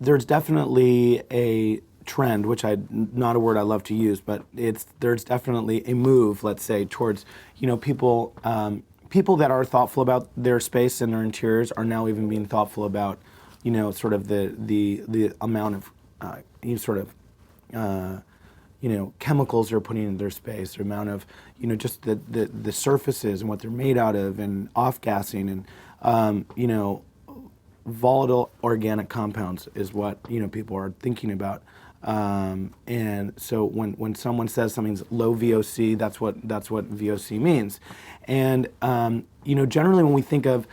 there's definitely a trend, which not a word I love to use, but there's definitely a move, let's say, towards people people that are thoughtful about their space and their interiors are now even being thoughtful about sort of the amount of sort of chemicals they're putting in their space, the amount of just the surfaces and what they're made out of, and off-gassing, and volatile organic compounds is what people are thinking about. And so when someone says something's low VOC, that's what VOC means. And generally when we think of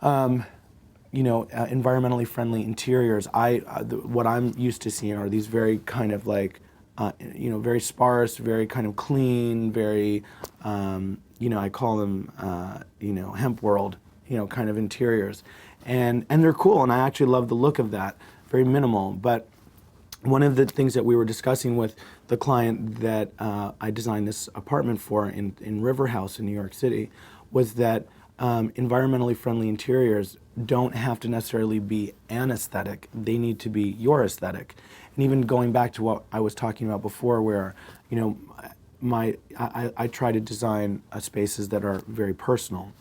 environmentally friendly interiors, what I'm used to seeing are these very kind of like very sparse, very kind of clean, very I call them hemp world kind of interiors, and they're cool, and I actually love the look of that. Very minimal. But one of the things that we were discussing with the client that I designed this apartment for in River House in New York City was that environmentally friendly interiors don't have to necessarily be an aesthetic. They need to be your aesthetic. And even going back to what I was talking about before, where I try to design spaces that are very personal.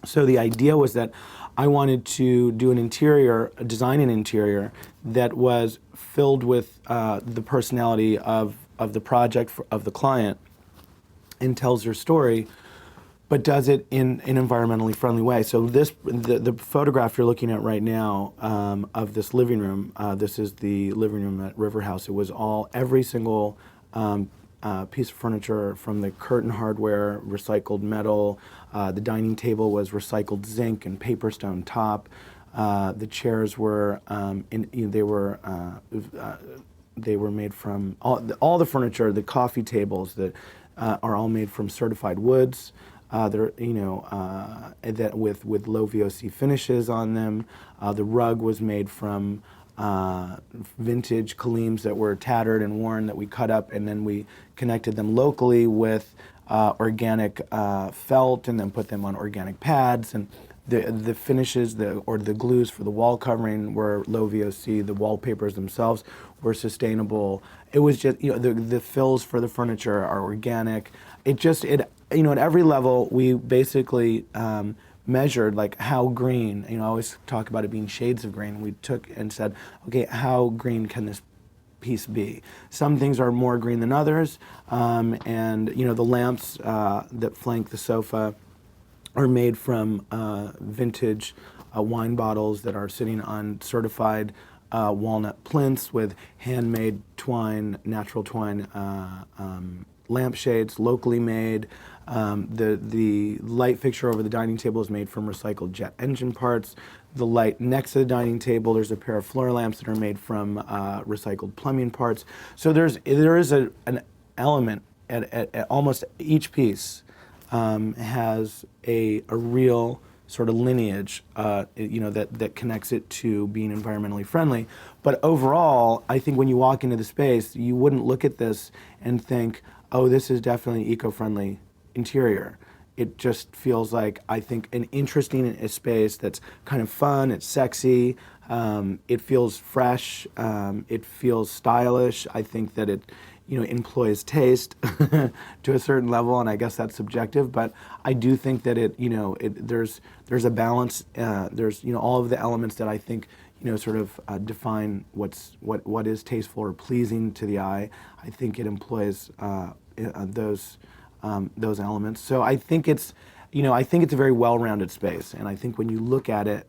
So the idea was that I wanted to design an interior that was filled with the personality of the project, of the client, and tells their story, but does it in an environmentally friendly way. So the photograph you're looking at right now of this living room, this is the living room at River House. It was every single piece of furniture, from the curtain hardware, recycled metal. The dining table was recycled zinc and paper stone top. The chairs were they were made from all the furniture. The coffee tables that are all made from certified woods. They're that with low VOC finishes on them. The rug was made from vintage Kalims that were tattered and worn, that we cut up, and then we connected them locally with organic felt, and then put them on organic pads. And the finishes, or the glues for the wall covering, were low VOC. The wallpapers themselves were sustainable. It was just the fills for the furniture are organic. At every level we basically measured like how green. I always talk about it being shades of green. We took and said, okay, how green can this piece be? Some things are more green than others, and the lamps that flank the sofa are made from vintage wine bottles that are sitting on certified walnut plinths with handmade twine, natural twine lampshades, locally made. The light fixture over the dining table is made from recycled jet engine parts. The light next to the dining table, there's a pair of floor lamps that are made from recycled plumbing parts. So there is an element at almost each piece has a real sort of lineage, that connects it to being environmentally friendly. But overall, I think when you walk into the space, you wouldn't look at this and think, oh, this is definitely eco-friendly interior. It just feels like, I think, an interesting space that's kind of fun, it's sexy, it feels fresh, it feels stylish. I think that it employs taste to a certain level, and I guess that's subjective, but I do think that there's a balance. There's all of the elements that I think sort of define what is tasteful or pleasing to the eye. I think it employs those elements. So I think it's a very well-rounded space, and I think when you look at it,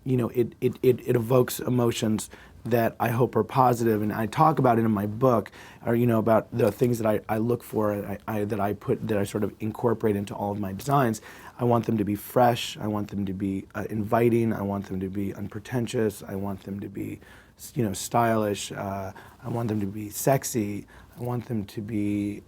it evokes emotions that I hope are positive, and I talk about it in my book, or about the things that I look for, that I sort of incorporate into all of my designs. I want them to be fresh. I want them to be inviting. I want them to be unpretentious. I want them to be, stylish. I want them to be sexy. I want them to be,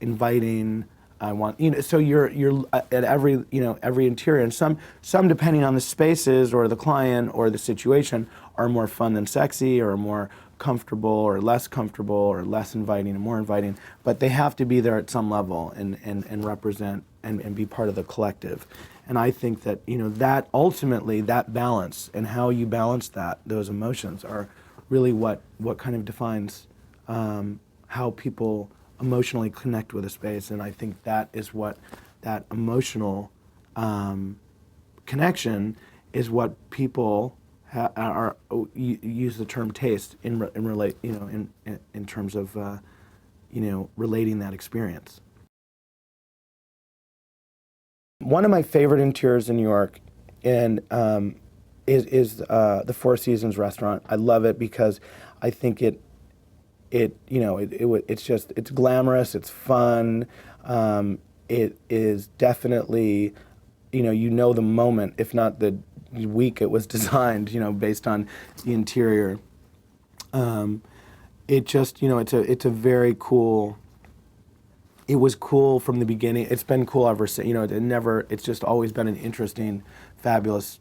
inviting. I want, so you're at every interior, and some depending on the spaces or the client or the situation are more fun than sexy, or more comfortable or less comfortable, or less inviting and more inviting, but they have to be there at some level and represent and be part of the collective. And I think that, that ultimately, that balance and how you balance those emotions are really what kind of defines how people emotionally connect with a space. And I think that is what that emotional connection is what people use the term taste in relate, in terms of relating that experience. One of my favorite interiors in New York and is the Four Seasons restaurant. I love it because I think it's glamorous, it's fun, it is definitely, the moment, if not the week it was designed, based on the interior. It just, it's a very cool. It was cool from the beginning. It's been cool ever since. It's just always been an interesting, fabulous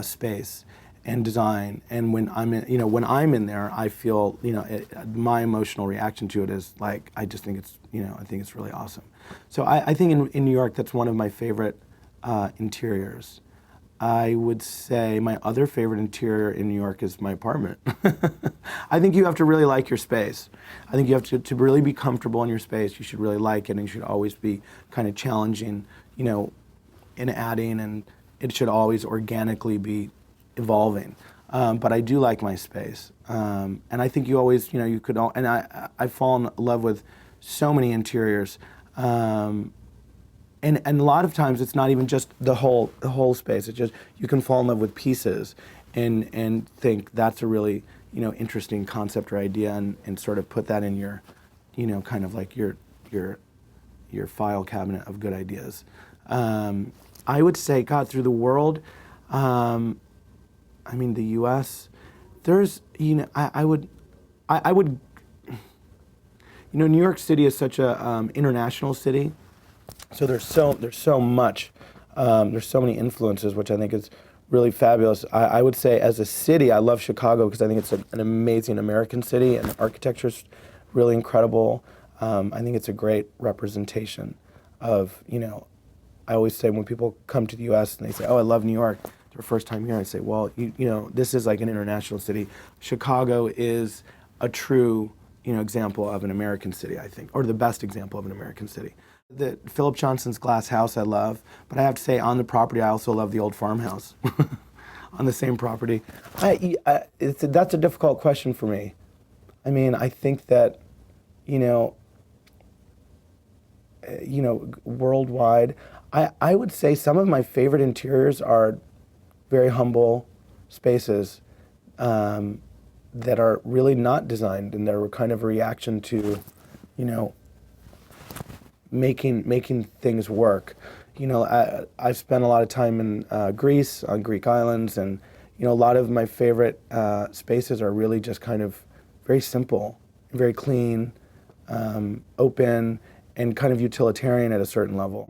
space and design. And when I'm in there, I feel, my emotional reaction to it is like, I just think it's, I think it's really awesome. So I think in New York, that's one of my favorite interiors. I would say my other favorite interior in New York is my apartment. I think you have to really like your space. I think you have to really be comfortable in your space. You should really like it, and you should always be kind of challenging, in adding, and it should always organically be evolving. But I do like my space. And I think you always, you could, and I fall in love with so many interiors. And a lot of times it's not even just the whole space. It's just you can fall in love with pieces and think that's a really interesting concept or idea and sort of put that in your kind of like your file cabinet of good ideas. I would say, God, through the world, the U.S. There's I would New York City is such a international city. So there's so much, there's so many influences, which I think is really fabulous. I would say as a city, I love Chicago because I think it's an amazing American city and the architecture's really incredible. I think it's a great representation of, I always say when people come to the U.S. and they say, oh, I love New York, their first time here, I say, well, this is like an international city. Chicago is a true, example of an American city, I think, or the best example of an American city. The Philip Johnson's glass house I love, but I have to say on the property I also love the old farmhouse on the same property. That's a difficult question for me. I think that, worldwide, I would say some of my favorite interiors are very humble spaces that are really not designed, and they're kind of a reaction to, making things work. I've spent a lot of time in Greece, on Greek islands, and a lot of my favorite spaces are really just kind of very simple, very clean, open, and kind of utilitarian at a certain level.